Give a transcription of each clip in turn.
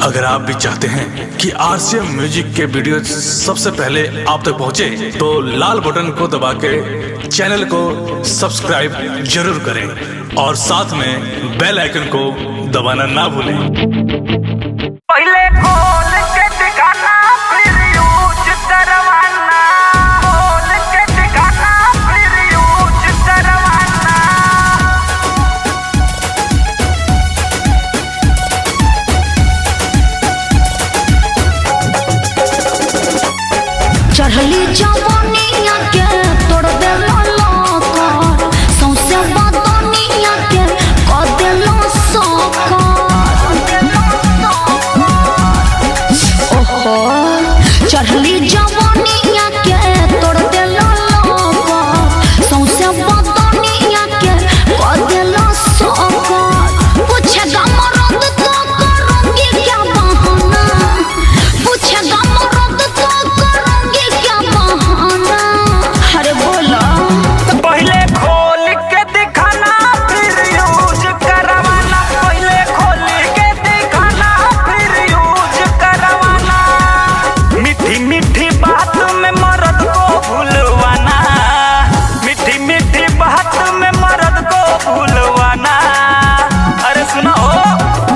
अगर आप भी चाहते हैं कि आरसीएम म्यूजिक के वीडियो सबसे पहले आप तक पहुंचे, तो लाल बटन को दबा के चैनल को सब्सक्राइब जरूर करें और साथ में बेल आइकन को दबाना ना भूलें। पहले खोल के दिखाना फिर यूज करवाना, खोल के दिखाना फिर यूज करवाना। चढ़ली जवानिया के तोड़ देलो लोकर, सौंसे बदनिया के कर देलो सोकर। ओहो चढ़ली जवानिया के तोड़ देलो लोकर, सौंसे बदनिया के कर देलो सोकर। पूछेगा मर्द तो करूंगी क्या बहाना, पूछेगा मर्द तो करूंगी क्या बहाना। अरे बोला पहले खोल के दिखाना फिर यूज करवाना, पहले खोल के दिखाना फिर यूज करवाना। मीठी मीठी बात में मर्द को भूलवाना, मीठी मीठी बात में मर्द को भूलवाना। अरे सुनो,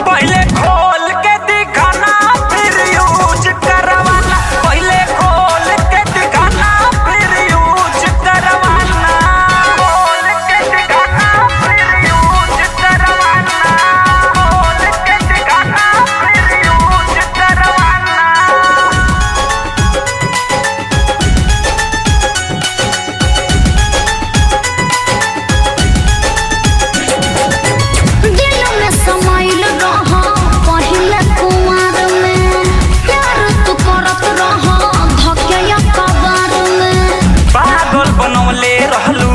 पहले खोल के दिखाना फिर यूज करवाना, पहले खोल के दिखाना फिर यूज करवाना, खोल के दिखाना फिर यूज करवाना, खोल के दिखाना फिर यूज करवाना। दिल में समाइल रहा पहिले कुंवर में, प्यार तू करत रहा धकेया कबार में। पागल बनौले रहलू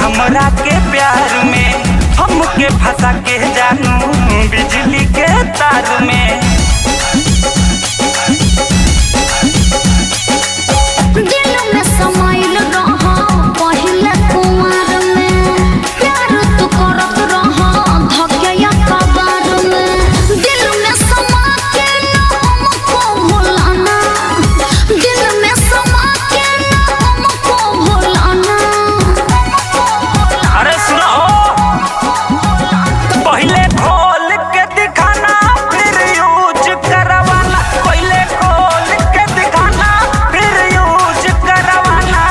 हमरा के प्यार में, हमके फंसा के जानू बिजली के तार में। दिल में समाइल रहा पहिले कुंवर में, प्यार तू करत रहा धकेया कबार में। दिल में समा के ना हमको भुलाना, दिल में समा के ना हमको भुलाना। अरे सुनो, पहले खोल के दिखाना फिर यूज करवाना, पहले खोल के दिखाना फिर यूज करवाना,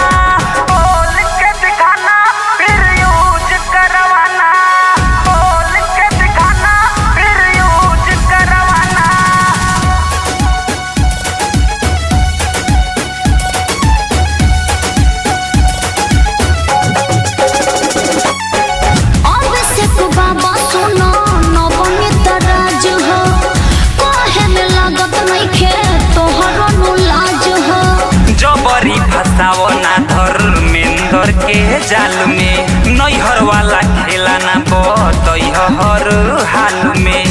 खोल के दिखाना फिर यूज करवाना, खोल के दिखाना फिर यूज करवाना। अब से तू बाबा सुनो नवनीत राज हो, काहे में लागत नइखे तोहरो नु लाज हो। जबरी फसाओ ना धर्मेंद्र के जाल में, नैहर वाला खेला ना बतैह हर हाल में।